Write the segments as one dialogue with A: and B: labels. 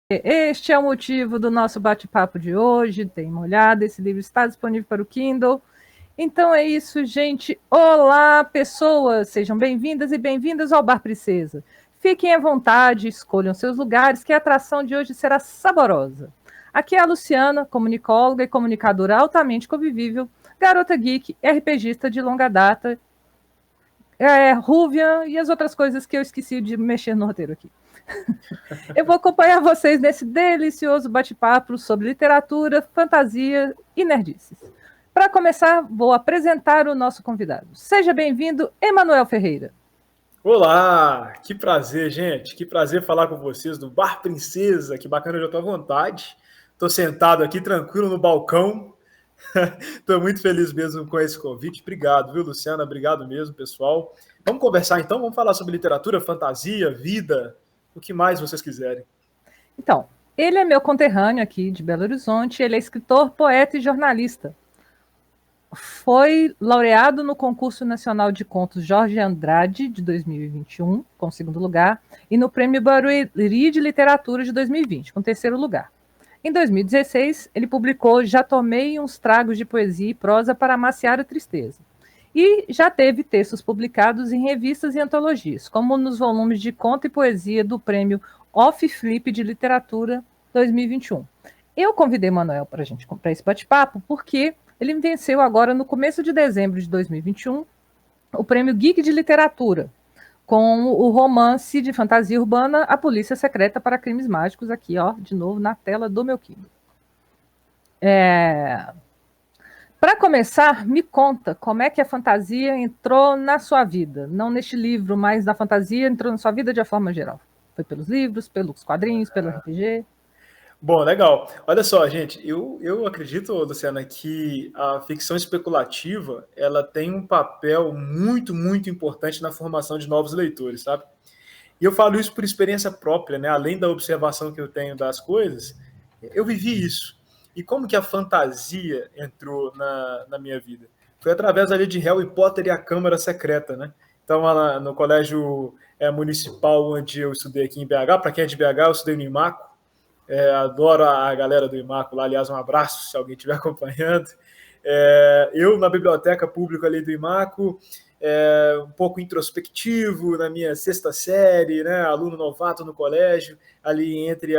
A: Este é o motivo do nosso bate-papo de hoje. Dê uma olhada, esse livro está disponível para o Kindle. Então é isso, gente. Olá, pessoas! Sejam bem-vindas e bem-vindas ao Bar Princesa. Fiquem à vontade, escolham seus lugares, que a atração de hoje será saborosa. Aqui é a Luciana, comunicóloga e comunicadora altamente convivível, garota geek, RPGista de longa data, Rúvia e as outras coisas que eu esqueci de mexer no roteiro aqui. Eu vou acompanhar vocês nesse delicioso bate-papo sobre literatura, fantasia e nerdices. Para começar, vou apresentar o nosso convidado. Seja bem-vindo, Emanuel Ferreira.
B: Olá, que prazer, gente. Que prazer falar com vocês do Bar Princesa. Que bacana, eu já estou à vontade. Estou sentado aqui tranquilo no balcão. Estou muito feliz mesmo com esse convite. Obrigado, viu, Luciana? Obrigado mesmo, pessoal. Vamos conversar então? Vamos falar sobre literatura, fantasia, vida, o que mais vocês quiserem.
A: Então, ele é meu conterrâneo aqui de Belo Horizonte. Ele é escritor, poeta e jornalista. Foi laureado no Concurso Nacional de Contos Jorge Andrade, de 2021, com segundo lugar, e no Prêmio Barueri de Literatura de 2020, com terceiro lugar. Em 2016, ele publicou Já Tomei uns Tragos de Poesia e Prosa para Amaciar a Tristeza. E já teve textos publicados em revistas e antologias, como nos volumes de conto e poesia do Prêmio Off Flip de Literatura 2021. Eu convidei Manuel para esse bate-papo porque ele venceu agora, no começo de dezembro de 2021, o Prêmio Geek de Literatura, com o romance de fantasia urbana A Polícia Secreta para Crimes Mágicos, aqui, ó, de novo, na tela do meu Kindle. Para começar, me conta como é que a fantasia entrou na sua vida. Não neste livro, mas na fantasia entrou na sua vida de uma forma geral. Foi pelos livros, pelos quadrinhos, pelo RPG?
B: Bom, legal. Olha só, gente, eu acredito, Luciana, que a ficção especulativa ela tem um papel muito, muito importante na formação de novos leitores, sabe? E eu falo isso por experiência própria, né? Além da observação que eu tenho das coisas, eu vivi isso. E como que a fantasia entrou na minha vida? Foi através ali de Harry Potter e a Câmara Secreta, né? Então, lá no colégio municipal onde eu estudei aqui em BH, para quem é de BH, eu estudei no IMACO, adoro a galera do IMACO lá, aliás, um abraço se alguém estiver acompanhando. Eu, na biblioteca pública ali do IMACO, um pouco introspectivo na minha sexta série, né, aluno novato no colégio, ali entre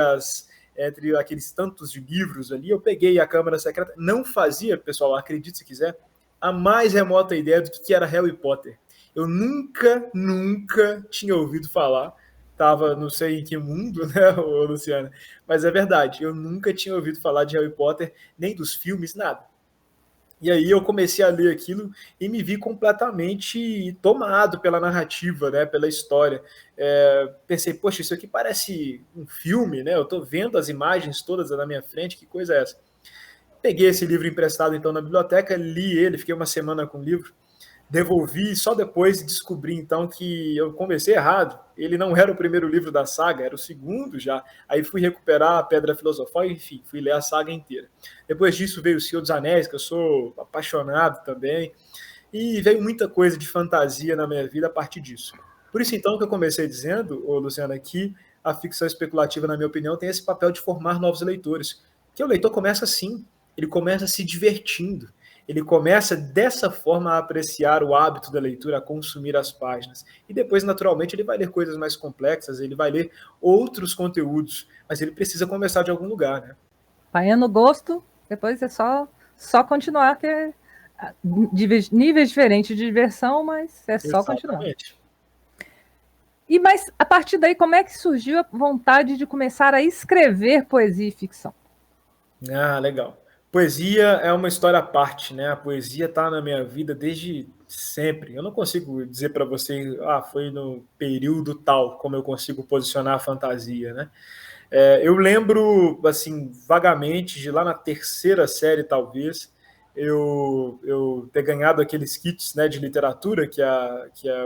B: aqueles tantos de livros ali, eu peguei a Câmara Secreta, não fazia, pessoal, acredite se quiser, a mais remota ideia do que era Harry Potter. Eu nunca tinha ouvido falar, estava não sei em que mundo, né, Luciana, mas é verdade, eu nunca tinha ouvido falar de Harry Potter, nem dos filmes, nada. E aí eu comecei a ler aquilo e me vi completamente tomado pela narrativa, né, pela história. Pensei, poxa, isso aqui parece um filme, né? Eu estou vendo as imagens todas na minha frente, que coisa é essa? Peguei esse livro emprestado então na biblioteca, li ele, fiquei uma semana com o livro, devolvi e só depois descobri então que eu comecei errado. Ele não era o primeiro livro da saga, era o segundo já. Aí fui recuperar a Pedra Filosofal e, enfim, fui ler a saga inteira. Depois disso veio O Senhor dos Anéis, que eu sou apaixonado também. E veio muita coisa de fantasia na minha vida a partir disso. Por isso, então, que eu comecei dizendo, Luciana, que a ficção especulativa, na minha opinião, tem esse papel de formar novos leitores. Que o leitor começa assim, ele começa se divertindo, ele começa dessa forma a apreciar o hábito da leitura, a consumir as páginas. E depois, naturalmente, ele vai ler coisas mais complexas, ele vai ler outros conteúdos, mas ele precisa começar de algum lugar, né?
A: Apanhando gosto, depois é só continuar, que é níveis diferentes de diversão, mas é só continuar.
B: Exatamente.
A: Mas a partir daí, como é que surgiu a vontade de começar a escrever poesia e ficção?
B: Ah, legal. Poesia é uma história à parte, né? A poesia está na minha vida desde sempre. Eu não consigo dizer para você, foi no período tal, como eu consigo posicionar a fantasia, né? Eu lembro, assim, vagamente, de lá na terceira série, talvez, eu ter ganhado aqueles kits, né, de literatura que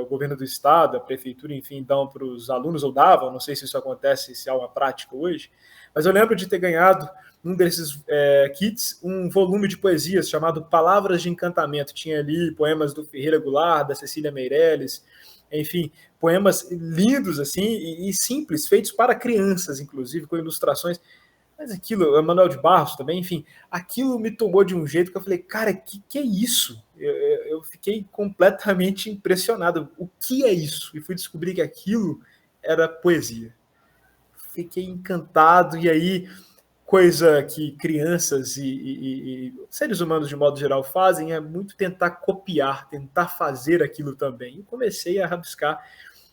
B: o governo do estado, a prefeitura, enfim, dão para os alunos, ou davam, não sei se isso acontece, se há uma prática hoje, mas eu lembro de ter ganhado num desses kits, um volume de poesias chamado Palavras de Encantamento. Tinha ali poemas do Ferreira Goulart, da Cecília Meirelles, enfim, poemas lindos assim e simples, feitos para crianças, inclusive, com ilustrações. Mas aquilo, Manuel de Barros também, enfim, aquilo me tomou de um jeito que eu falei, cara, que é isso? Eu fiquei completamente impressionado. O que é isso? E fui descobrir que aquilo era poesia. Fiquei encantado, e aí, coisa que crianças e seres humanos de modo geral fazem é muito tentar copiar, tentar fazer aquilo também. E comecei a rabiscar,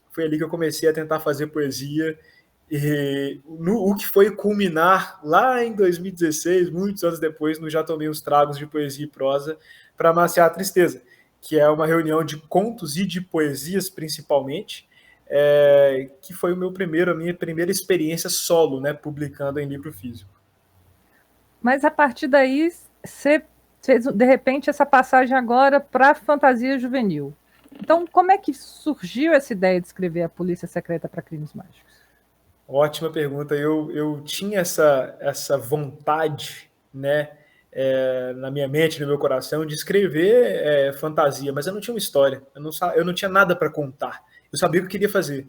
B: foi ali que eu comecei a tentar fazer poesia, e o que foi culminar lá em 2016, muitos anos depois, no Já Tomei uns Tragos de Poesia e Prosa, para Amaciar a Tristeza, que é uma reunião de contos e de poesias, principalmente, que foi a minha primeira experiência solo, né, publicando em livro físico.
A: Mas a partir daí, você fez, de repente, essa passagem agora para a fantasia juvenil. Então, como é que surgiu essa ideia de escrever A Polícia Secreta para Crimes Mágicos?
B: Ótima pergunta. Eu tinha essa vontade, né, na minha mente, no meu coração, de escrever fantasia, mas eu não tinha uma história, eu não tinha nada para contar. Eu sabia o que eu queria fazer.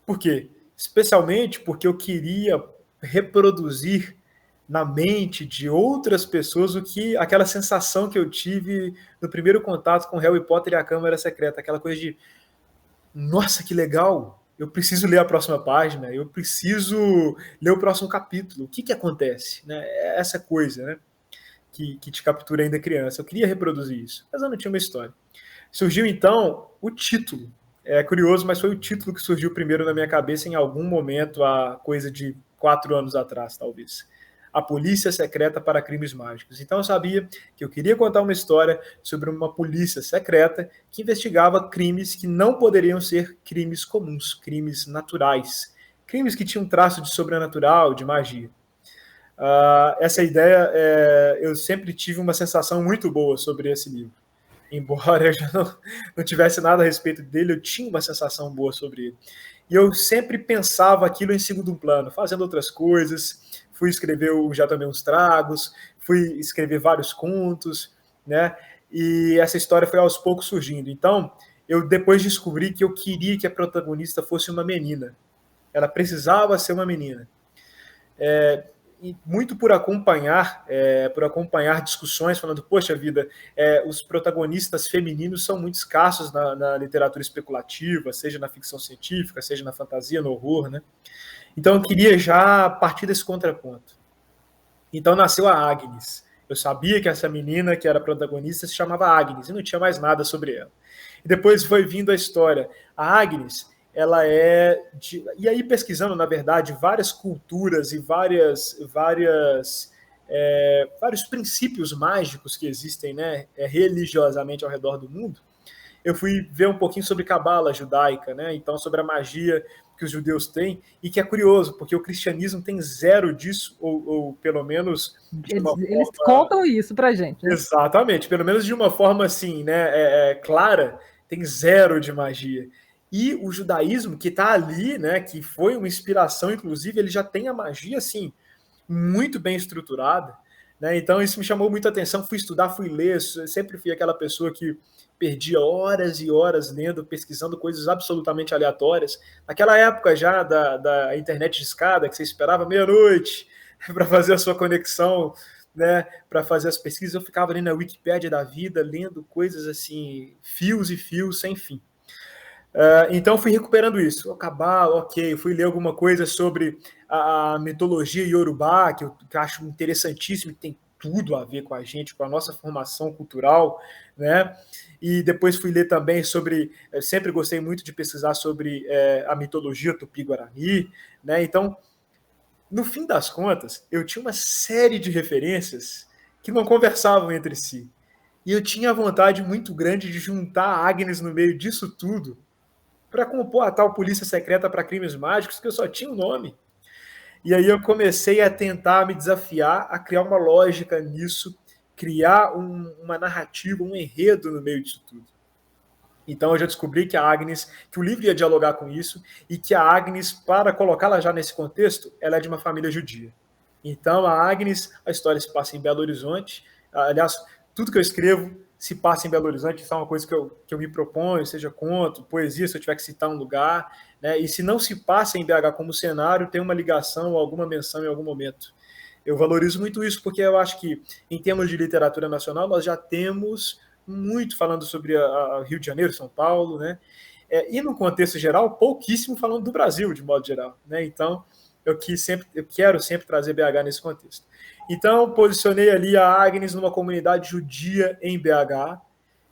B: Por quê? Especialmente porque eu queria reproduzir na mente de outras pessoas aquela sensação que eu tive no primeiro contato com Harry Potter e a Câmara Secreta, aquela coisa de, nossa, que legal, eu preciso ler a próxima página, eu preciso ler o próximo capítulo, o que acontece? Né? Essa coisa, né, que te captura ainda criança. Eu queria reproduzir isso, mas eu não tinha uma história. Surgiu, então, o título. É curioso, mas foi o título que surgiu primeiro na minha cabeça em algum momento, há coisa de 4 anos atrás, talvez. A Polícia Secreta para Crimes Mágicos. Então eu sabia que eu queria contar uma história sobre uma polícia secreta que investigava crimes que não poderiam ser crimes comuns, crimes naturais, crimes que tinham traço de sobrenatural, de magia. Essa ideia, eu sempre tive uma sensação muito boa sobre esse livro. Embora eu já não tivesse nada a respeito dele, eu tinha uma sensação boa sobre ele. E eu sempre pensava aquilo em segundo plano, fazendo outras coisas. Fui escrever o Já Tomei uns Tragos, fui escrever vários contos, né? E essa história foi aos poucos surgindo. Então, eu depois descobri que eu queria que a protagonista fosse uma menina. Ela precisava ser uma menina. E muito por acompanhar discussões falando, poxa vida, os protagonistas femininos são muito escassos na literatura especulativa, seja na ficção científica, seja na fantasia, no horror, né? Então eu queria já partir desse contraponto. Então nasceu a Agnes. Eu sabia que essa menina que era protagonista se chamava Agnes e não tinha mais nada sobre ela. E depois foi vindo a história. A Agnes, ela e aí pesquisando, na verdade, várias culturas e vários princípios mágicos que existem, né, religiosamente ao redor do mundo, eu fui ver um pouquinho sobre cabala judaica, né, então sobre a magia que os judeus têm, e que é curioso, porque o cristianismo tem zero disso, ou pelo menos de uma
A: Eles
B: forma...
A: contam isso pra gente, né?
B: Exatamente, pelo menos de uma forma assim, né, clara, tem zero de magia. E o judaísmo, que está ali, né, que foi uma inspiração, inclusive, ele já tem a magia, assim, muito bem estruturada, né? Então isso me chamou muita atenção, fui estudar, fui ler, sempre fui aquela pessoa que perdia horas e horas lendo, pesquisando coisas absolutamente aleatórias. Naquela época já da internet de escada, que você esperava meia-noite para fazer a sua conexão, né, para fazer as pesquisas, eu ficava ali na Wikipédia da vida, lendo coisas assim, fios e fios sem fim. Então fui recuperando isso. Acabar, ok, fui ler alguma coisa sobre a mitologia iorubá, que eu acho interessantíssimo, que tem tudo a ver com a gente, com a nossa formação cultural, né? E depois fui ler também sobre, sempre gostei muito de pesquisar sobre a mitologia tupi-guarani, né? Então, no fim das contas, eu tinha uma série de referências que não conversavam entre si. E eu tinha a vontade muito grande de juntar a Agnes no meio disso tudo para compor a tal Polícia Secreta para Crimes Mágicos, que eu só tinha o nome. E aí eu comecei a tentar me desafiar a criar uma lógica nisso, criar uma narrativa, um enredo no meio disso tudo. Então eu já descobri que o livro ia dialogar com isso, e que a Agnes, para colocá-la já nesse contexto, ela é de uma família judia. Então, a Agnes, a história se passa em Belo Horizonte. Aliás, tudo que eu escrevo se passa em Belo Horizonte. Isso é uma coisa que eu me proponho, seja conto, poesia, se eu tiver que citar um lugar. Né? E se não se passa em BH como cenário, tem uma ligação, alguma menção em algum momento. Eu valorizo muito isso, porque eu acho que, em termos de literatura nacional, nós já temos muito falando sobre a Rio de Janeiro, São Paulo, né? E no contexto geral, pouquíssimo falando do Brasil, de modo geral. Né? Então, eu quero sempre trazer BH nesse contexto. Então, posicionei ali a Agnes numa comunidade judia em BH,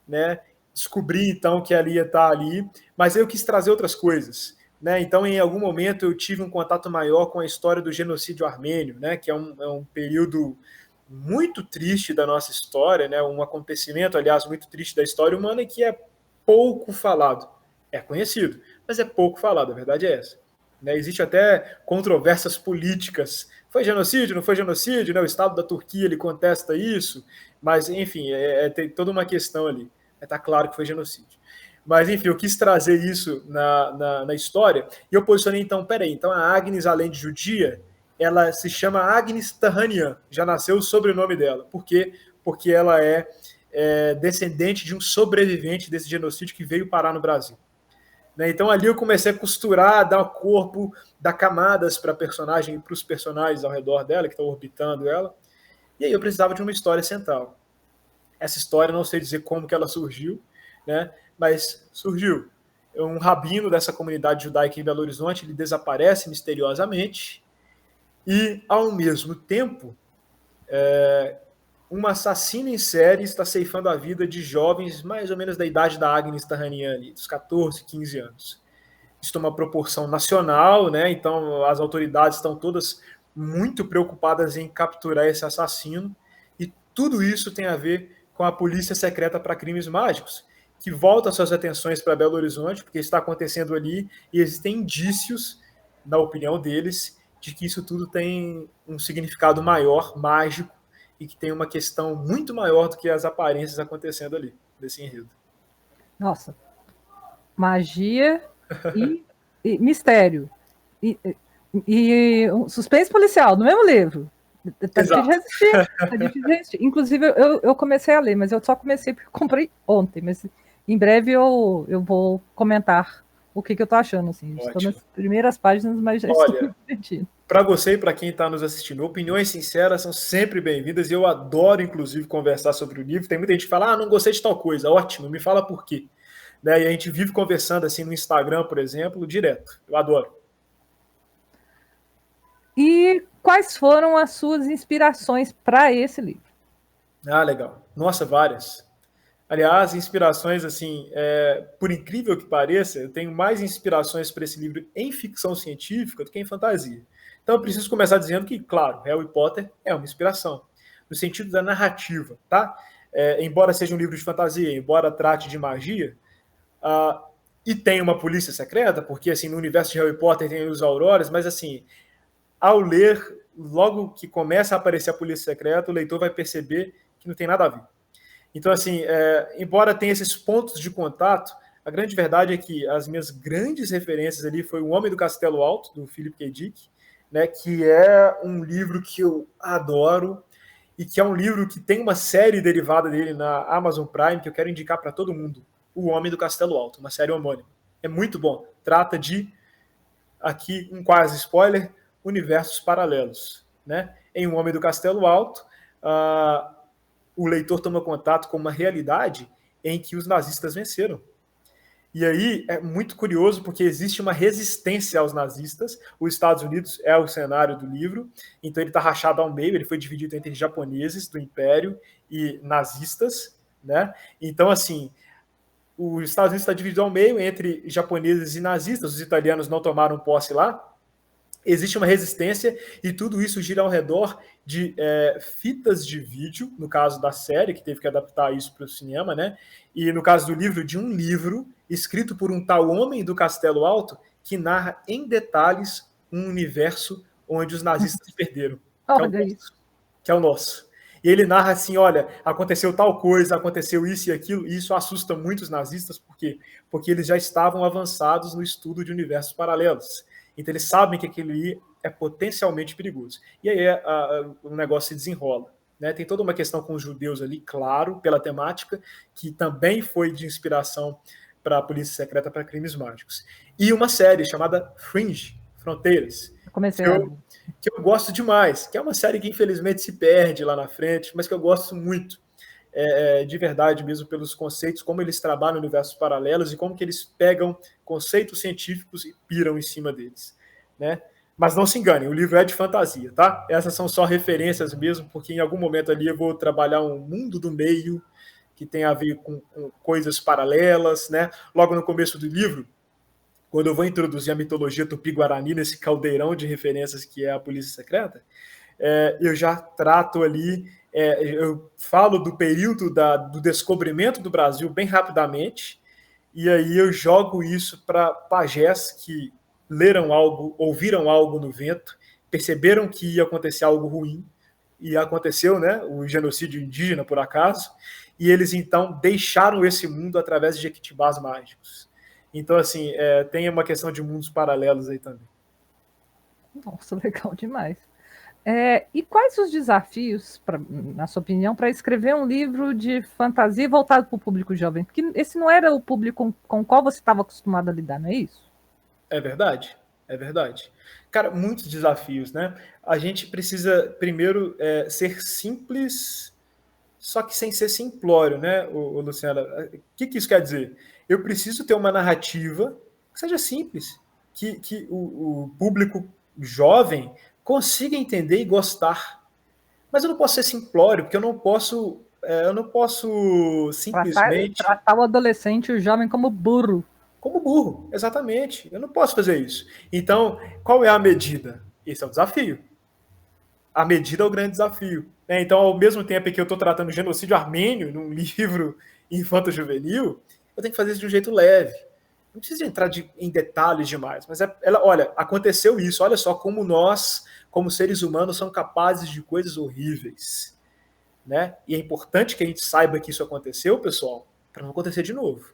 B: né? Descobri, então, que ela ia estar ali, mas eu quis trazer outras coisas. Né? Então, em algum momento, eu tive um contato maior com a história do genocídio armênio, né? Que é um período muito triste da nossa história, né? Um acontecimento, aliás, muito triste da história humana e que é pouco falado. É conhecido, mas é pouco falado, a verdade é essa. Né? Existe até controvérsias políticas. Foi genocídio, não foi genocídio? Né? O Estado da Turquia ele contesta isso, mas, enfim, tem toda uma questão ali. Está claro que foi genocídio. Mas, enfim, eu quis trazer isso na história e eu posicionei, então, peraí, então a Agnes, além de judia, ela se chama Agnes Tahanian, já nasceu o sobrenome dela. Por quê? Porque ela é descendente de um sobrevivente desse genocídio que veio parar no Brasil. Né? Então ali eu comecei a costurar, dar corpo, dar camadas para personagem e para os personagens ao redor dela, que estão orbitando ela. E aí eu precisava de uma história central. Essa história, não sei dizer como que ela surgiu, né? Mas surgiu. Um rabino dessa comunidade judaica em Belo Horizonte, ele desaparece misteriosamente e, ao mesmo tempo, um assassino em série está ceifando a vida de jovens mais ou menos da idade da Agnes Tahanian, dos 14, 15 anos. Isso tem uma proporção nacional, né? Então as autoridades estão todas muito preocupadas em capturar esse assassino e tudo isso tem a ver com a Polícia Secreta para Crimes Mágicos, que volta suas atenções para Belo Horizonte, porque está acontecendo ali e existem indícios, na opinião deles, de que isso tudo tem um significado maior, mágico, e que tem uma questão muito maior do que as aparências acontecendo ali, desse enredo.
A: Nossa, magia e mistério. E um suspense policial, no mesmo livro. Tá difícil de resistir. Tá difícil de resistir. Inclusive, eu comecei a ler, mas eu só comecei porque eu comprei ontem. Mas em breve eu vou comentar o que eu tô achando. Assim. Estou nas primeiras páginas, mas já estou me divertindo.
B: Para você e para quem está nos assistindo, opiniões sinceras são sempre bem-vindas e eu adoro, inclusive, conversar sobre o livro. Tem muita gente que fala, não gostei de tal coisa. Ótimo, me fala por quê. Né? E a gente vive conversando assim no Instagram, por exemplo, direto. Eu adoro.
A: E quais foram as suas inspirações para esse livro?
B: Ah, legal. Nossa, várias. Aliás, inspirações, assim, por incrível que pareça, eu tenho mais inspirações para esse livro em ficção científica do que em fantasia. Então, eu preciso começar dizendo que, claro, Harry Potter é uma inspiração, no sentido da narrativa, tá? Embora seja um livro de fantasia, embora trate de magia, e tem uma polícia secreta, porque, assim, no universo de Harry Potter tem os Auroras, mas, assim, ao ler, logo que começa a aparecer a polícia secreta, o leitor vai perceber que não tem nada a ver. Então, assim, embora tenha esses pontos de contato, a grande verdade é que as minhas grandes referências ali foi O Homem do Castelo Alto, do Philip K. Dick, né, que é um livro que eu adoro e que é um livro que tem uma série derivada dele na Amazon Prime que eu quero indicar para todo mundo. O Homem do Castelo Alto, uma série homônima. É muito bom. Trata de, aqui um quase spoiler, universos paralelos. Né? Em O Homem do Castelo Alto, o leitor toma contato com uma realidade em que os nazistas venceram. E aí é muito curioso porque existe uma resistência aos nazistas. Os Estados Unidos é o cenário do livro, então ele está rachado ao meio, ele foi dividido entre japoneses do Império e nazistas, né? Então, assim, os Estados Unidos está dividido ao meio entre japoneses e nazistas, os italianos não tomaram posse lá, existe uma resistência e tudo isso gira ao redor de fitas de vídeo, no caso da série, que teve que adaptar isso para o cinema, né? E no caso do livro, de um livro escrito por um tal Homem do Castelo Alto que narra em detalhes um universo onde os nazistas perderam, que é o nosso. E ele narra assim, olha, aconteceu tal coisa, aconteceu isso e aquilo, e isso assusta muito os nazistas, por quê? Porque eles já estavam avançados no estudo de universos paralelos. Então eles sabem que aquilo ali é potencialmente perigoso. E aí o negócio se desenrola. Né? Tem toda uma questão com os judeus ali, claro, pela temática, que também foi de inspiração para a Polícia Secreta para Crimes Mágicos. E uma série chamada Fringe, Fronteiras,
A: Comecei a ver.
B: que eu gosto demais, que é uma série que infelizmente se perde lá na frente, mas que eu gosto muito, de verdade mesmo, pelos conceitos, como eles trabalham universos paralelos e como que eles pegam conceitos científicos e piram em cima deles, né? Mas não se enganem, o livro é de fantasia, tá? Essas são só referências mesmo, porque em algum momento ali eu vou trabalhar um mundo do meio que tem a ver com coisas paralelas, né? Logo no começo do livro, quando eu vou introduzir a mitologia tupi-guarani nesse caldeirão de referências que é a Polícia Secreta, eu já trato ali, eu falo do período do descobrimento do Brasil bem rapidamente, e aí eu jogo isso para pajés que leram algo, ouviram algo no vento, perceberam que ia acontecer algo ruim, e aconteceu, né, o genocídio indígena, por acaso, e eles então deixaram esse mundo através de jequitibás mágicos. Então, assim, tem uma questão de mundos paralelos aí também.
A: Nossa, legal demais. E quais os desafios, na sua opinião, para escrever um livro de fantasia voltado para o público jovem? Porque esse não era o público com o qual você estava acostumado a lidar, não é isso?
B: É verdade, é verdade. Cara, muitos desafios, né? A gente precisa, primeiro, ser simples, só que sem ser simplório, né, Luciana? O que isso quer dizer? Eu preciso ter uma narrativa que seja simples, que o público jovem consiga entender e gostar. Mas eu não posso ser simplório, porque eu não posso simplesmente
A: Tratar o adolescente e o jovem como burro.
B: como burro, exatamente. Eu não posso fazer isso. Então, qual é a medida? Esse é o desafio. A medida é o grande desafio. Então, ao mesmo tempo que eu estou tratando genocídio armênio num livro infanto-juvenil, eu tenho que fazer isso de um jeito leve. Não precisa entrar em detalhes demais, mas olha, aconteceu isso. Olha só como nós, como seres humanos, somos capazes de coisas horríveis. Né? E é importante que a gente saiba que isso aconteceu, pessoal, para não acontecer de novo.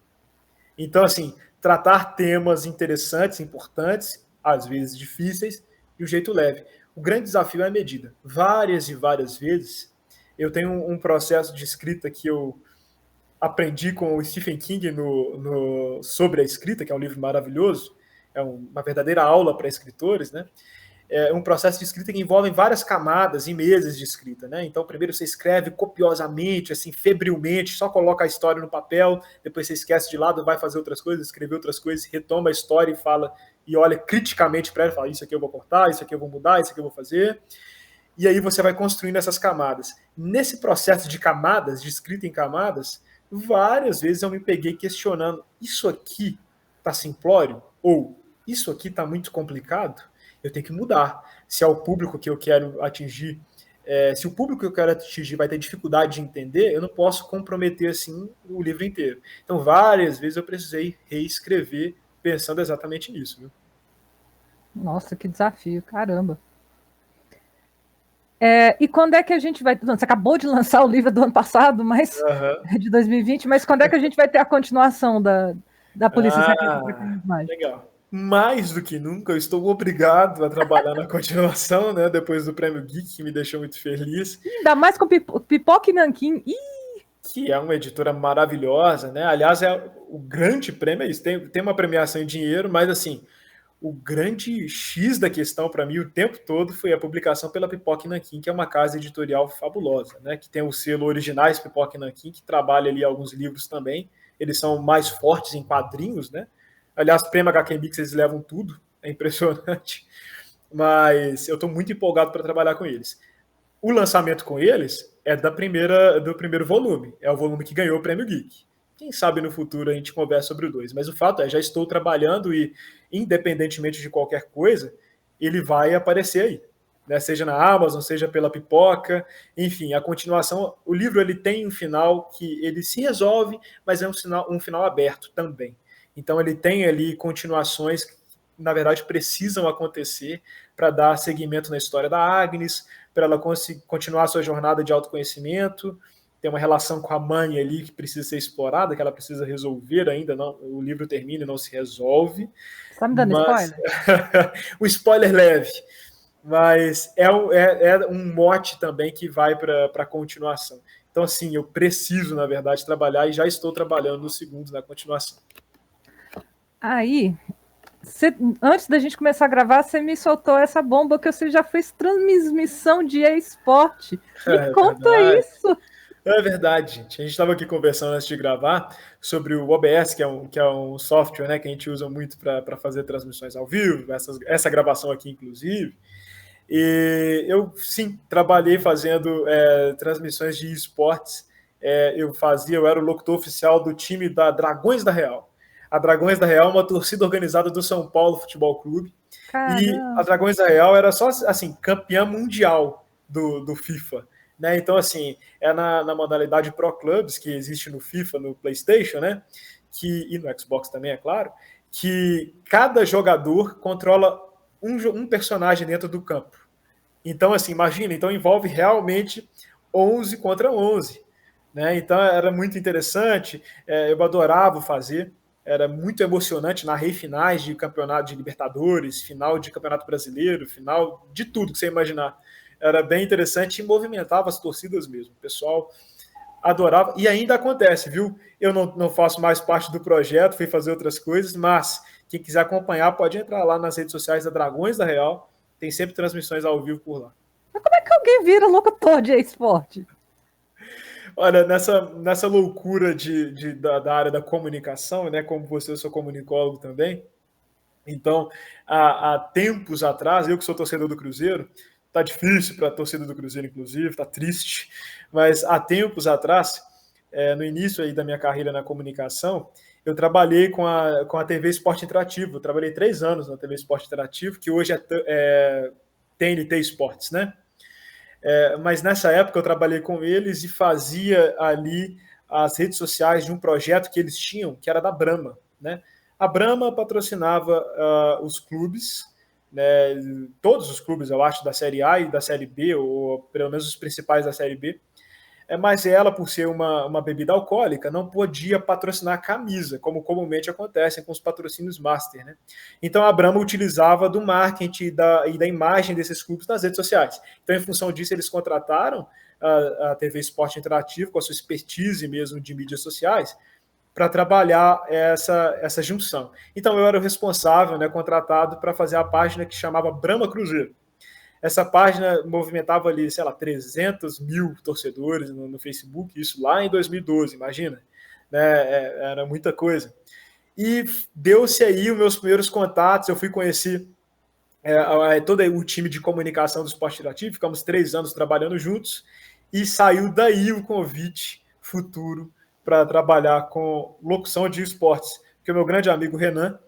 B: Então, assim, tratar temas interessantes, importantes, às vezes difíceis, de um jeito leve. O grande desafio é a medida. Várias e várias vezes, eu tenho um processo de escrita que eu aprendi com o Stephen King sobre a escrita, que é um livro maravilhoso, é uma verdadeira aula para escritores, né? É um processo de escrita que envolve várias camadas e meses de escrita, né? Então, primeiro você escreve copiosamente, assim, febrilmente, só coloca a história no papel, depois você esquece de lado, vai fazer outras coisas, escrever outras coisas, retoma a história e fala, e olha criticamente para ela, fala, isso aqui eu vou cortar, isso aqui eu vou mudar, isso aqui eu vou fazer. E aí você vai construindo essas camadas. Nesse processo de camadas, de escrita em camadas, várias vezes eu me peguei questionando, isso aqui tá simplório? Ou isso aqui tá muito complicado? Eu tenho que mudar. Se é o público que eu quero atingir, se o público que eu quero atingir vai ter dificuldade de entender, eu não posso comprometer assim o livro inteiro. Então, várias vezes eu precisei reescrever pensando exatamente nisso. Viu?
A: Nossa, que desafio, caramba. E quando é que a gente vai... Você acabou de lançar o livro do ano passado, mas de 2020, mas quando é que a gente vai ter a continuação da Polícia Secreta para Crimes Mágicos?
B: Legal. Mais do que nunca, eu estou obrigado a trabalhar na continuação, né? Depois do Prêmio Geek, que me deixou muito feliz.
A: Ainda mais com Pipoca e Nanquim.
B: Que é uma editora maravilhosa, né? Aliás, o grande prêmio é isso. Tem uma premiação em dinheiro, mas assim, o grande X da questão para mim o tempo todo foi a publicação pela Pipoca e Nanquim, que é uma casa editorial fabulosa, né? Que tem o selo Originais Pipoca e Nanquim, que trabalha ali alguns livros também. Eles são mais fortes em quadrinhos, né? Aliás, Prêmio HQ Mix, eles levam tudo, é impressionante. Mas eu estou muito empolgado para trabalhar com eles. O lançamento com eles é do primeiro volume, é o volume que ganhou o Prêmio Geek. Quem sabe no futuro a gente conversa sobre o 2, mas o fato é, já estou trabalhando e, independentemente de qualquer coisa, ele vai aparecer aí. Né? Seja na Amazon, seja pela Pipoca, enfim, a continuação, o livro ele tem um final que ele se resolve, mas é um final aberto também. Então ele tem ali continuações que, na verdade, precisam acontecer para dar seguimento na história da Agnes, para ela continuar a sua jornada de autoconhecimento tem uma relação com a mãe ali que precisa ser explorada, que ela precisa resolver ainda, não, o livro termina e não se resolve.
A: Tá me dando
B: Mas
A: spoiler?
B: o spoiler leve, mas é um mote também que vai para a continuação. Então, assim, eu preciso, na verdade, trabalhar e já estou trabalhando no segundo, na continuação.
A: Aí, antes da gente começar a gravar, você me soltou essa bomba que você já fez transmissão de esporte. Me conta
B: verdade.
A: isso.
B: É verdade, gente. A gente estava aqui conversando antes de gravar sobre o OBS, que é um software, né, que a gente usa muito para fazer transmissões ao vivo, essa gravação aqui, inclusive. E eu, sim, trabalhei fazendo transmissões de esportes. Eu era o locutor oficial do time da Dragões da Real. A Dragões da Real é uma torcida organizada do São Paulo Futebol Clube.
A: Caramba.
B: E a Dragões da Real era só, assim, campeã mundial do FIFA. Né? Então, assim, na modalidade Pro Clubs, que existe no FIFA, no PlayStation, né? E no Xbox também, é claro, que cada jogador controla um personagem dentro do campo. Então, assim, imagina, então envolve realmente 11 contra 11. Né? Então, era muito interessante, eu adorava fazer, era muito emocionante, narrei finais de campeonato de Libertadores, final de Campeonato Brasileiro, final de tudo que você imaginar. Era bem interessante e movimentava as torcidas mesmo. O pessoal adorava. E ainda acontece, viu? Eu não faço mais parte do projeto, fui fazer outras coisas, mas quem quiser acompanhar pode entrar lá nas redes sociais da Dragões da Real. Tem sempre transmissões ao vivo por lá.
A: Mas como é que alguém vira locutor de esporte?
B: Olha, nessa loucura da área da comunicação, né? Como você, eu sou comunicólogo também. Então, há tempos atrás, eu que sou torcedor do Cruzeiro, tá difícil para a torcida do Cruzeiro, inclusive, tá triste, mas há tempos atrás, no início aí da minha carreira na comunicação, eu trabalhei com a TV Esporte Interativo. Eu trabalhei 3 anos na TV Esporte Interativo, que hoje é TNT Esportes, né? Mas nessa época eu trabalhei com eles e fazia ali as redes sociais de um projeto que eles tinham, que era da Brahma, né? A Brahma patrocinava os clubes, né, todos os clubes, eu acho, da Série A e da Série B, ou pelo menos os principais da Série B, mas ela, por ser uma bebida alcoólica, não podia patrocinar a camisa, como comumente acontece com os patrocínios master. Né? Então a Brahma utilizava do marketing e da imagem desses clubes nas redes sociais. Então, em função disso, eles contrataram a TV Esporte Interativo, com a sua expertise mesmo de mídias sociais, para trabalhar essa junção. Então, eu era o responsável, né, contratado para fazer a página que chamava Brahma Cruzeiro. Essa página movimentava ali, sei lá, 300 mil torcedores no Facebook, isso lá em 2012, imagina. Né? Era muita coisa. E deu-se aí os meus primeiros contatos, eu fui conhecer todo o time de comunicação do Esporte Interativo, ficamos 3 anos trabalhando juntos, e saiu daí o convite futuro para trabalhar com locução de esportes, porque o meu grande amigo Renan,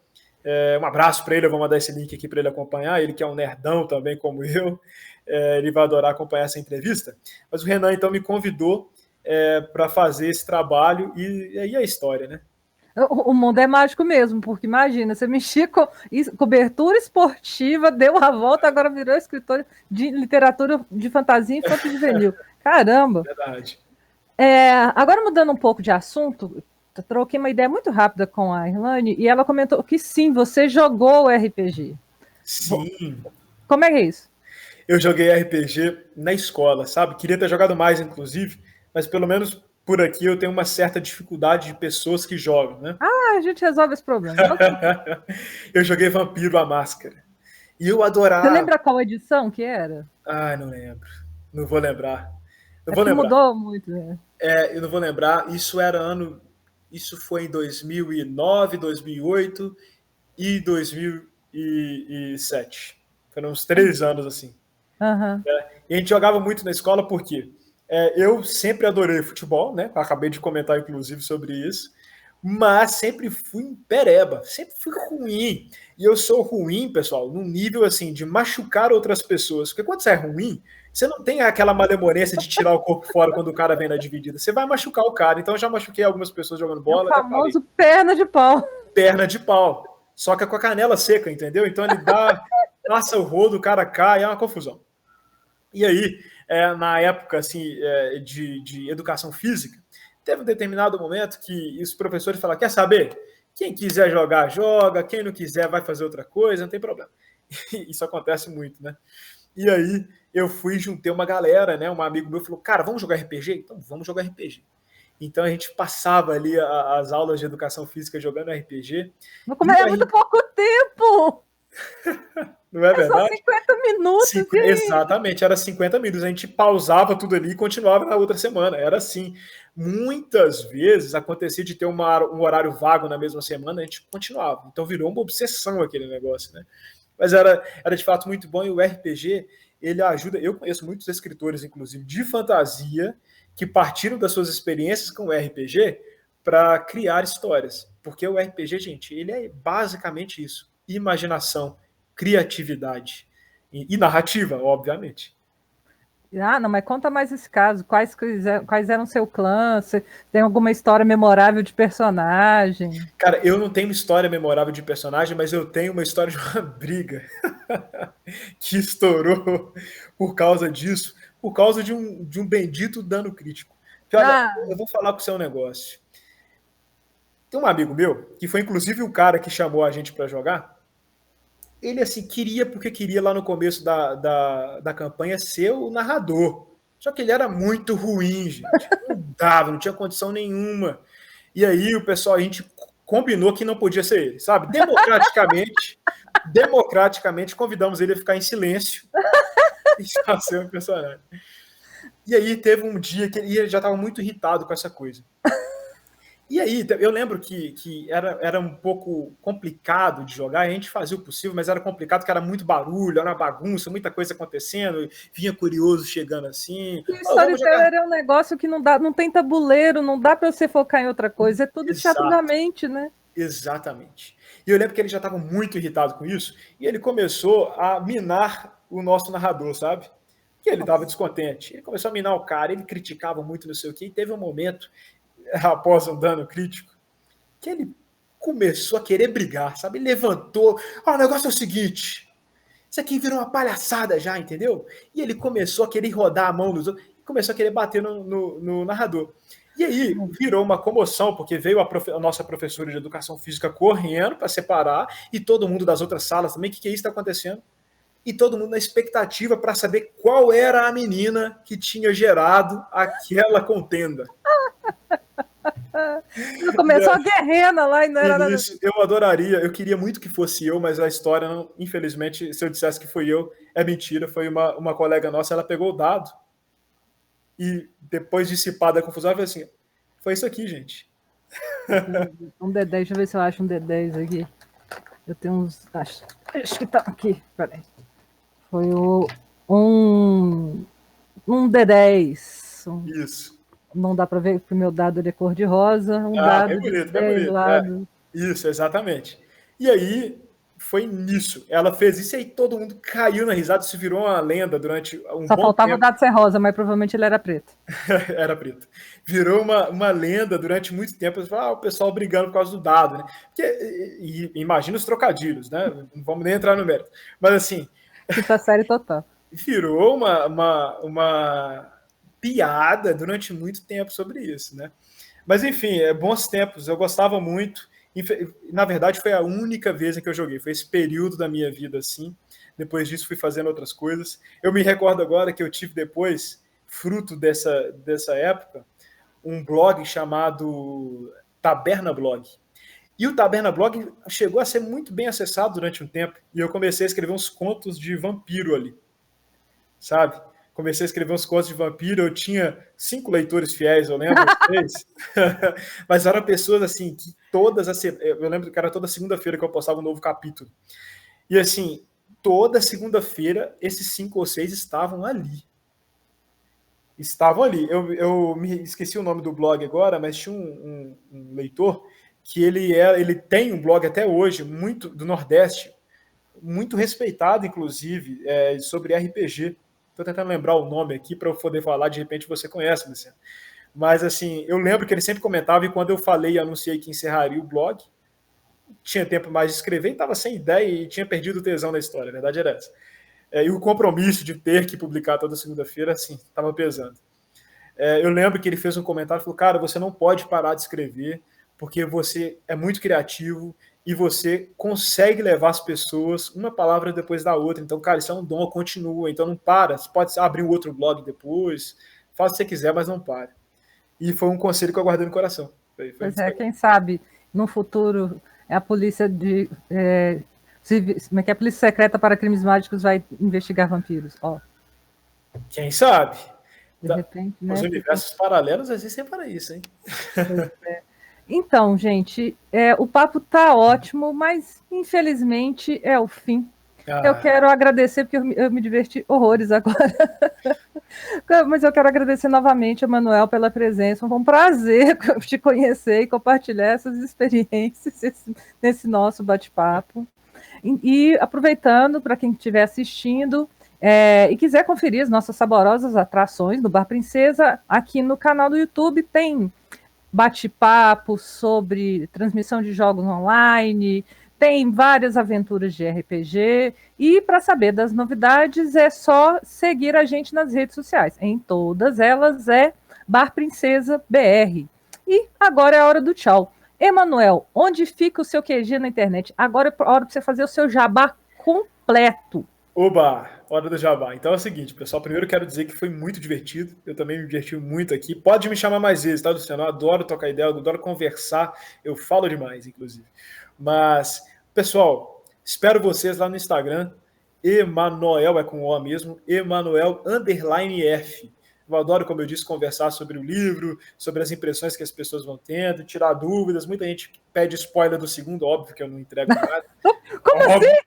B: um abraço para ele, eu vou mandar esse link aqui para ele acompanhar, ele que é um nerdão também como eu, ele vai adorar acompanhar essa entrevista, mas o Renan então me convidou para fazer esse trabalho e aí a história, né?
A: O mundo é mágico mesmo, porque imagina, você mexia com cobertura esportiva, deu a volta, agora virou escritor de literatura de fantasia infanto juvenil. Caramba!
B: Verdade.
A: Agora mudando um pouco de assunto, troquei uma ideia muito rápida com a Irlane e ela comentou que sim, você jogou RPG.
B: Sim.
A: Como é que é isso?
B: Eu joguei RPG na escola, sabe? Queria ter jogado mais, inclusive, mas pelo menos por aqui eu tenho uma certa dificuldade de pessoas que jogam, né?
A: A gente resolve esse problema.
B: Eu joguei Vampiro à Máscara. E eu adorava.
A: Você lembra qual edição que era?
B: Não lembro. Não vou lembrar. Não
A: É
B: vou
A: que
B: lembrar.
A: mudou muito, né?
B: Eu não vou lembrar. Isso foi em 2009, 2008 e 2007. Foram uns 3 anos assim.
A: Uhum.
B: E a gente jogava muito na escola porque eu sempre adorei futebol, né? Acabei de comentar, inclusive, sobre isso. Mas sempre fui pereba, sempre fui ruim. E eu sou ruim, pessoal, num nível assim de machucar outras pessoas. Porque quando você é ruim, você não tem aquela malemolência de tirar o corpo fora quando o cara vem na dividida. Você vai machucar o cara. Então eu já machuquei algumas pessoas jogando bola.
A: É o famoso perna de pau.
B: Perna de pau. Só que é com a canela seca, entendeu? Então ele passa o rodo, o cara cai, é uma confusão. E aí, na época assim, de educação física, teve um determinado momento que os professores falaram, quer saber? Quem quiser jogar, joga. Quem não quiser, vai fazer outra coisa, não tem problema. Isso acontece muito, né? E aí eu fui, juntei uma galera, né? Um amigo meu falou, cara, vamos jogar RPG? Então vamos jogar RPG. Então a gente passava ali as aulas de educação física jogando RPG.
A: É muito pouco tempo!
B: Não é verdade?
A: São 50 minutos, gente.
B: Exatamente, era 50 minutos. A gente pausava tudo ali e continuava na outra semana. Era assim. Muitas vezes acontecia de ter um horário vago na mesma semana, a gente continuava. Então virou uma obsessão aquele negócio, né? Mas era de fato muito bom, e o RPG, ele ajuda. Eu conheço muitos escritores, inclusive, de fantasia, que partiram das suas experiências com o RPG para criar histórias. Porque o RPG, gente, ele é basicamente isso: imaginação, criatividade e narrativa, obviamente.
A: Ah, não, mas conta mais esse caso. Quais eram seu clã? Você tem alguma história memorável de personagem?
B: Cara, eu não tenho uma história memorável de personagem, mas eu tenho uma história de uma briga que estourou por causa disso, por causa de um bendito dano crítico. Que, olha, eu vou falar com o seu negócio. Tem um amigo meu, que foi inclusive o cara que chamou a gente para jogar. Ele, assim, queria, porque queria lá no começo da campanha ser o narrador. Só que ele era muito ruim, gente. Não dava, não tinha condição nenhuma. E aí o pessoal, a gente combinou que não podia ser ele, sabe? Democraticamente convidamos ele a ficar em silêncio e só ser o personagem. E aí teve um dia que ele já estava muito irritado com essa coisa. E aí, eu lembro que era um pouco complicado de jogar, a gente fazia o possível, mas era complicado, porque era muito barulho, era uma bagunça, muita coisa acontecendo, vinha curioso chegando assim.
A: E o Storyteller é um negócio que não tem tabuleiro, não dá para você focar em outra coisa, é tudo teatro da mente, né?
B: Exatamente. E eu lembro que ele já estava muito irritado com isso, e ele começou a minar o nosso narrador, sabe? Que ele estava descontente. Ele começou a minar o cara, ele criticava muito, não sei o quê, e teve um momento, após um dano crítico, que ele começou a querer brigar, sabe? Ele levantou, o negócio é o seguinte, isso aqui virou uma palhaçada já, entendeu? E ele começou a querer rodar a mão nos outros, e começou a querer bater no narrador. E aí virou uma comoção, porque veio a nossa professora de educação física correndo para separar, e todo mundo das outras salas também, o que é isso que está acontecendo? E todo mundo na expectativa para saber qual era a menina que tinha gerado aquela contenda.
A: Começou a guerrena lá e não era nada.
B: Isso, eu adoraria, eu queria muito que fosse eu, mas a história, não, infelizmente, se eu dissesse que fui eu, é mentira. Foi uma colega nossa, ela pegou o dado e depois dissipada a confusão, ela falou assim, foi isso aqui, gente.
A: Um D10, deixa eu ver se eu acho um D10 aqui. Eu tenho uns. Acho que tá aqui, peraí. Foi um D10.
B: Isso.
A: Não dá para ver porque o meu dado é cor de rosa. Dado
B: é bonito,
A: de 10 lados.
B: Isso, exatamente. E aí, foi nisso. Ela fez isso e aí todo mundo caiu na risada, se virou uma lenda durante um
A: Só
B: bom
A: faltava
B: tempo.
A: o dado ser rosa, mas provavelmente ele era preto.
B: Era preto. Virou uma lenda durante muito tempo. O pessoal brigando por causa do dado, né? Porque, imagina os trocadilhos, né? Não vamos nem entrar no mérito. Mas assim...
A: Quinta série total.
B: Virou uma piada durante muito tempo sobre isso, né? Mas enfim, bons tempos. Eu gostava muito. Na verdade, foi a única vez em que eu joguei. Foi esse período da minha vida, assim. Depois disso, fui fazendo outras coisas. Eu me recordo agora que eu tive depois, fruto dessa época, um blog chamado Taberna Blog. E o Taberna Blog chegou a ser muito bem acessado durante um tempo. E eu comecei a escrever uns contos de vampiro ali, sabe? Comecei a escrever uns contos de vampiro, eu tinha 5 leitores fiéis, eu lembro, 3. Mas eram pessoas, assim, que eu lembro que era toda segunda-feira que eu postava um novo capítulo. E, assim, toda segunda-feira, esses 5 ou 6 estavam ali. Eu me esqueci o nome do blog agora, mas tinha um leitor que ele tem um blog até hoje, muito do Nordeste, muito respeitado, inclusive, sobre RPG. Estou tentando lembrar o nome aqui para eu poder falar, de repente você conhece, Luciano. Mas, assim, eu lembro que ele sempre comentava, e quando eu falei e anunciei que encerraria o blog, tinha tempo mais de escrever e estava sem ideia e tinha perdido o tesão da história, a verdade era essa. E o compromisso de ter que publicar toda segunda-feira, assim, estava pesando. Eu lembro que ele fez um comentário e falou, cara, você não pode parar de escrever, porque você é muito criativo e você consegue levar as pessoas uma palavra depois da outra. Então, cara, isso é um dom, continua. Então não para. Você pode abrir um outro blog depois, faz o que você quiser, mas não pare. E foi um conselho que eu guardei no coração.
A: Pois é, quem sabe no futuro a polícia como é que é? A polícia secreta para crimes mágicos vai investigar vampiros. Ó.
B: Quem sabe?
A: De repente, né?
B: Os universos paralelos existem para isso, hein?
A: Pois é. Então, gente, o papo tá ótimo, mas infelizmente é o fim. Eu quero agradecer, porque eu me diverti horrores agora. Mas eu quero agradecer novamente a Manuel pela presença. Foi um prazer te conhecer e compartilhar essas experiências nesse nosso bate-papo. E aproveitando, para quem estiver assistindo e quiser conferir as nossas saborosas atrações do Bar Princesa, aqui no canal do YouTube tem bate-papo sobre transmissão de jogos online, tem várias aventuras de RPG, e para saber das novidades é só seguir a gente nas redes sociais. Em todas elas é Bar Princesa BR. E agora é a hora do tchau. Emanuel, onde fica o seu QG na internet? Agora é a hora para você fazer o seu jabá completo.
B: Oba, hora do jabá. Então é o seguinte, pessoal, primeiro eu quero dizer que foi muito divertido, eu também me diverti muito aqui. Pode me chamar mais vezes, tá, Luciano? Eu adoro trocar ideia, eu adoro conversar, eu falo demais, inclusive. Mas, pessoal, espero vocês lá no Instagram, Emanuel, é com O mesmo, Emanuel_F. Eu adoro, como eu disse, conversar sobre o livro, sobre as impressões que as pessoas vão tendo, tirar dúvidas. Muita gente pede spoiler do segundo, óbvio que eu não entrego nada.
A: Como
B: óbvio.
A: Assim?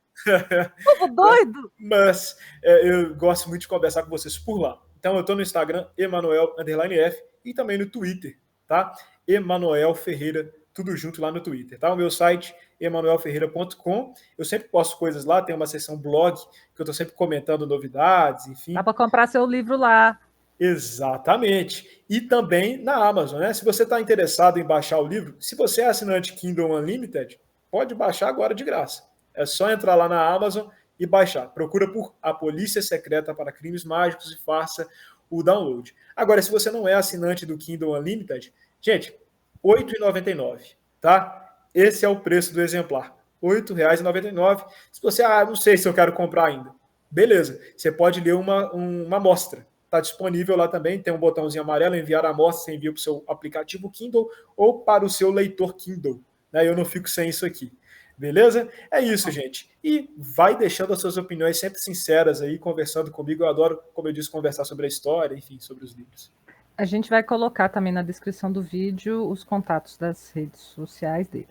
A: Povo doido!
B: Mas eu gosto muito de conversar com vocês por lá. Então eu estou no Instagram, Emanuel_F, e também no Twitter, tá? Emanuel Ferreira, tudo junto lá no Twitter, tá? O meu site, emanuelferreira.com. Eu sempre posto coisas lá, tem uma seção blog, que eu estou sempre comentando novidades, enfim.
A: Dá para comprar seu livro lá.
B: Exatamente. E também na Amazon, né? Se você está interessado em baixar o livro, se você é assinante Kindle Unlimited, pode baixar agora de graça. É só entrar lá na Amazon e baixar. Procura por A Polícia Secreta para Crimes Mágicos e faça o download. Agora, se você não é assinante do Kindle Unlimited, gente, R$ 8,99, tá? Esse é o preço do exemplar. R$ 8,99. Se você, não sei se eu quero comprar ainda. Beleza, você pode ler uma amostra. Está disponível lá também, tem um botãozinho amarelo, enviar a amostra, você envia para o seu aplicativo Kindle ou para o seu leitor Kindle. Né? Eu não fico sem isso aqui. Beleza? É isso, gente. E vai deixando as suas opiniões sempre sinceras aí, conversando comigo. Eu adoro, como eu disse, conversar sobre a história, enfim, sobre os livros.
A: A gente vai colocar também na descrição do vídeo os contatos das redes sociais dele.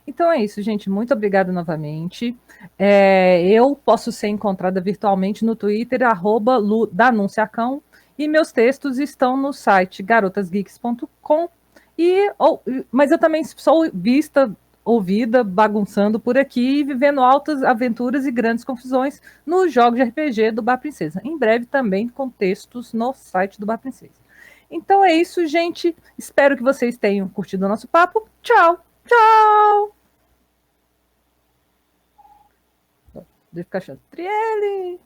A: Então é isso, gente. Muito obrigada novamente. Eu posso ser encontrada virtualmente no Twitter, @LuDanunciacão, e meus textos estão no site garotasgeeks.com. Mas eu também sou ouvida, bagunçando por aqui e vivendo altas aventuras e grandes confusões nos jogos de RPG do Bar Princesa. Em breve também com textos no site do Bar Princesa. Então é isso, gente. Espero que vocês tenham curtido o nosso papo. Tchau! Tchau! Deve ficar achando. Trielle!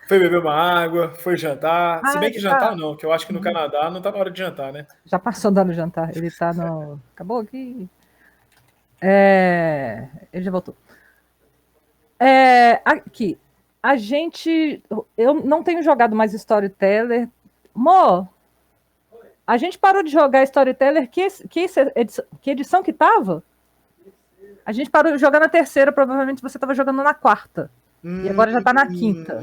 B: Foi beber uma água, foi jantar. Se bem que jantar
A: tá.
B: não, que eu acho que no Canadá não tá na hora de jantar, né?
A: Já passou da hora do jantar. Ele tá no... Acabou aqui. Ele já voltou. Aqui. A gente... Eu não tenho jogado mais Storyteller. Mo, a gente parou de jogar Storyteller. Que edição que tava? A gente parou de jogar na terceira. Provavelmente você estava jogando na quarta. E agora já tá na quinta.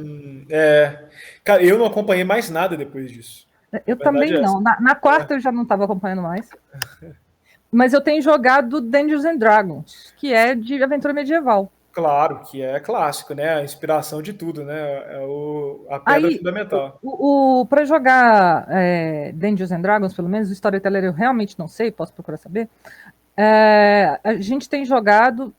B: Cara, eu não acompanhei mais nada depois disso.
A: Eu também não. Na quarta eu já não estava acompanhando mais. Mas eu tenho jogado Dungeons and Dragons, que é de aventura medieval.
B: Claro, que é clássico, né? A inspiração de tudo, né? A pedra fundamental.
A: Para jogar Dungeons and Dragons, pelo menos, o Storyteller eu realmente não sei, posso procurar saber. A gente tem jogado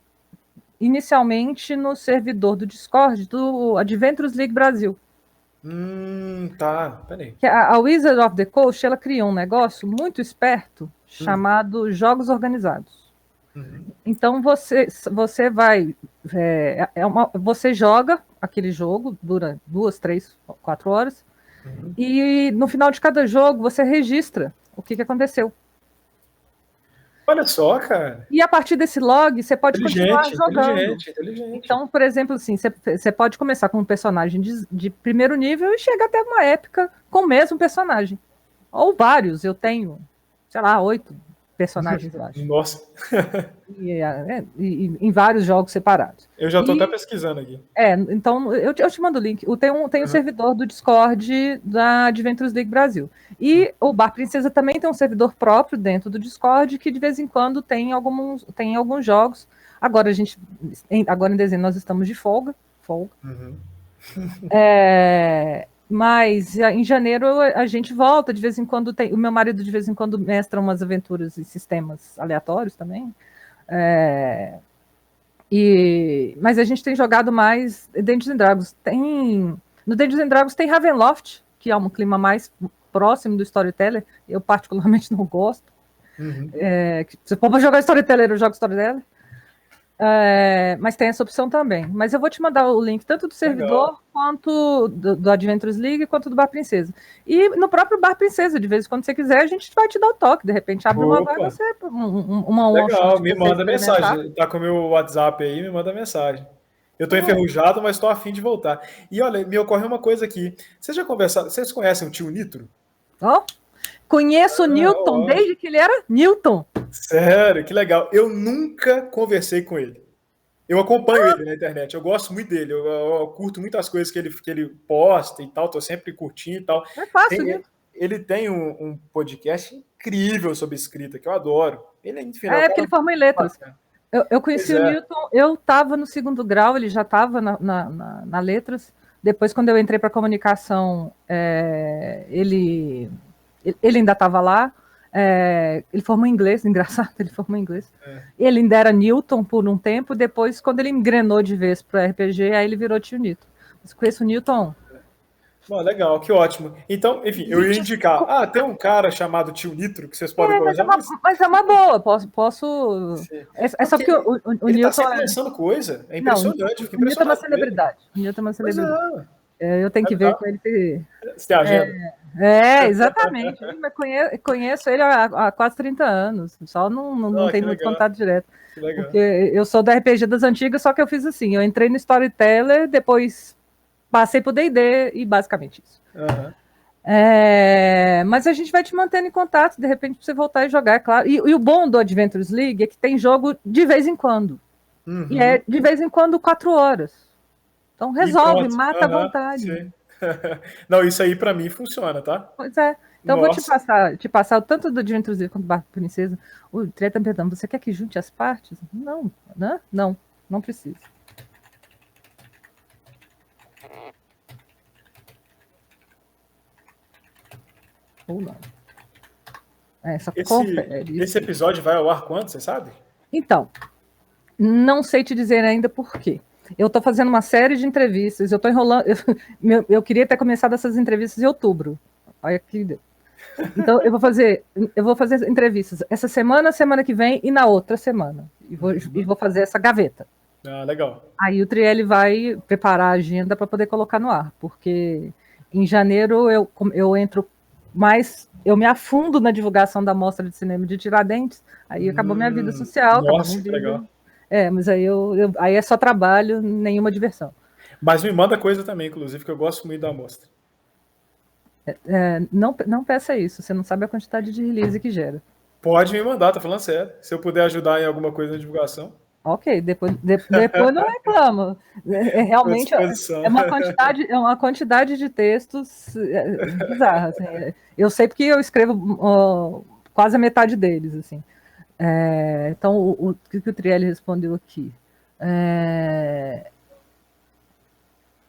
A: inicialmente no servidor do Discord do Adventures League Brasil.
B: Tá, peraí.
A: A Wizard of the Coast, ela criou um negócio muito esperto chamado Jogos Organizados. Então você vai... você joga aquele jogo, dura 2, 3, 4 horas, e no final de cada jogo você registra o que aconteceu.
B: Olha só, cara.
A: E a partir desse log, você pode continuar jogando.
B: Inteligente.
A: Então, por exemplo, assim, você pode começar com um personagem de primeiro nível e chegar até uma época com o mesmo personagem. Ou vários, eu tenho, sei lá, 8 personagens, eu acho.
B: Nossa.
A: E em vários jogos separados.
B: Eu já estou até pesquisando aqui.
A: Então eu te mando o link. Tem um servidor do Discord da Adventures League Brasil. E o Bar Princesa também tem um servidor próprio dentro do Discord que de vez em quando tem alguns jogos. Agora em dezembro nós estamos de folga. Mas em janeiro a gente volta, de vez em quando o meu marido de vez em quando mestra umas aventuras e sistemas aleatórios também. Mas a gente tem jogado mais Dungeons & Dragons. No Dungeons & Dragons tem Ravenloft, que é um clima mais próximo do Storyteller. Eu particularmente não gosto. Se for para jogar Storyteller, eu jogo Storyteller. Mas tem essa opção também. Mas eu vou te mandar o link tanto do servidor quanto do Adventures League quanto do Bar Princesa. E no próprio Bar Princesa, de vez em quando você quiser, a gente vai te dar o toque. De repente abre uma vaga, você
B: legal, me manda mensagem. Tá com o meu WhatsApp aí, me manda mensagem. Eu tô enferrujado, mas tô afim de voltar. E olha, me ocorre uma coisa aqui. Vocês conhecem o tio Nitro?
A: Conheço o Newton desde que ele era Newton.
B: Sério, que legal. Eu nunca conversei com ele. Eu acompanho ele na internet, eu gosto muito dele, eu curto muitas coisas que ele posta e tal, tô sempre curtindo e tal.
A: É fácil,
B: ele tem um podcast incrível sobre escrita, que eu adoro. Ele, enfim,
A: porque ele formou em letras. Eu conheci o Newton, eu estava no segundo grau, ele já estava na letras. Depois, quando eu entrei para comunicação, ele ainda estava lá. Ele formou em inglês, engraçado, ele formou em inglês. Ele ainda era Newton por um tempo, depois, quando ele engrenou de vez para RPG, aí ele virou tio Newton. Mas conheço o Newton.
B: Legal, que ótimo. Então, enfim, eu ia indicar. Tem um cara chamado tio Nitro que vocês podem conversar.
A: Mas é uma boa, posso. Só que o
B: ele
A: Newton
B: tá sempre lançando coisa. É impressionante.
A: O Newton é uma celebridade. O Newton é uma celebridade. Eu tenho que ver com ele.
B: Você tem agenda?
A: Exatamente. Mas conheço ele há quase 30 anos. Só não tenho muito contato direto. Porque eu sou da RPG das antigas, só que eu fiz assim. Eu entrei no Storyteller, depois passei pro D&D e basicamente isso. Mas a gente vai te mantendo em contato, de repente, pra você voltar e jogar, é claro. E o bom do Adventures League é que tem jogo de vez em quando. E é de vez em quando 4 horas. Então resolve, mata à vontade.
B: Sim. Não, isso aí pra mim funciona, tá?
A: Pois é. Então eu vou te passar o tanto do Adventures League quanto do Barco Princesa. O Treta tá me perguntando, você quer que junte as partes? Não, né? Não precisa. Ou não.
B: Esse episódio vai ao ar quando, você sabe?
A: Então, não sei te dizer ainda por quê. Eu estou fazendo uma série de entrevistas, eu estou enrolando. Eu queria ter começado essas entrevistas em outubro. Olha que deu. Então, eu vou fazer entrevistas essa semana que vem e na outra semana. E vou fazer essa gaveta.
B: Legal.
A: Aí o Trielli vai preparar a agenda para poder colocar no ar, porque em janeiro eu entro mais. Eu me afundo na divulgação da Mostra de Cinema de Tiradentes, aí acabou minha vida social.
B: Nossa, que legal.
A: Mas aí aí é só trabalho, nenhuma diversão.
B: Mas me manda coisa também, inclusive, que eu gosto muito da mostra.
A: Não peça isso, você não sabe a quantidade de release que gera.
B: Pode me mandar, tô falando sério. Se eu puder ajudar em alguma coisa na divulgação.
A: Ok, depois não reclamo. Realmente é uma quantidade de textos bizarra. Assim. Eu sei porque eu escrevo quase a metade deles, assim. Então, o que o Trielli respondeu aqui?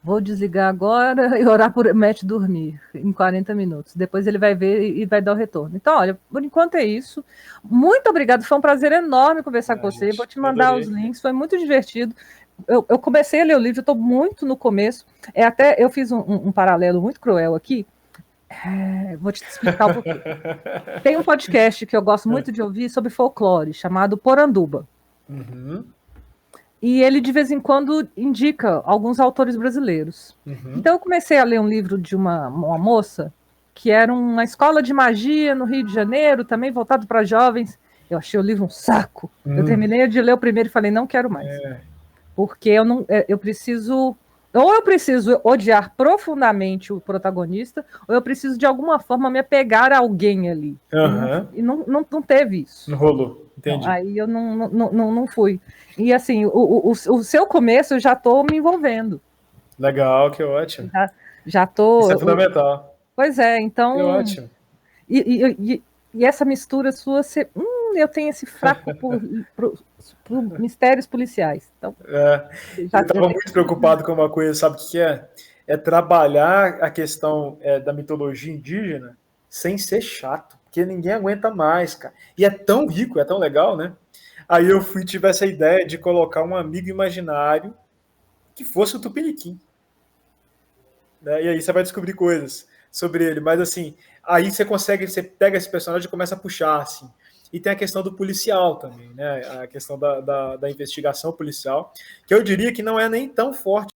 A: Vou desligar agora e orar por Matt dormir em 40 minutos. Depois ele vai ver e vai dar o retorno. Então, olha, por enquanto é isso. Muito obrigado, foi um prazer enorme conversar com você. Vou te mandar os links, foi muito divertido. Eu comecei a ler o livro, eu estou muito no começo. Eu fiz um paralelo muito cruel aqui. Vou te explicar um pouquinho. Tem um podcast que eu gosto muito de ouvir sobre folclore, chamado Poranduba. E ele, de vez em quando, indica alguns autores brasileiros.
B: Uhum.
A: Então, eu comecei a ler um livro de uma moça, que era uma escola de magia no Rio de Janeiro, também voltado para jovens. Eu achei o livro um saco. Eu terminei de ler o primeiro e falei, não quero mais. Porque eu preciso... Ou eu preciso odiar profundamente o protagonista, ou eu preciso, de alguma forma, me apegar a alguém ali. E não teve isso.
B: Não rolou, entendi.
A: Não, aí eu não fui. E assim, o seu começo eu já estou me envolvendo.
B: Legal, que ótimo.
A: Já tô.
B: Isso é fundamental.
A: Pois é, então.
B: Que ótimo.
A: E essa mistura sua, eu tenho esse fraco por mistérios policiais. Então,
B: eu estava muito preocupado com uma coisa, sabe o que é? É trabalhar a questão da mitologia indígena sem ser chato, porque ninguém aguenta mais, cara. E é tão rico, é tão legal, né? Aí eu tive essa ideia de colocar um amigo imaginário que fosse o Tupiniquim. Né? E aí você vai descobrir coisas sobre ele, mas assim, aí você pega esse personagem e começa a puxar, assim. E tem a questão do policial também, né? A questão da investigação policial, que eu diria que não é nem tão forte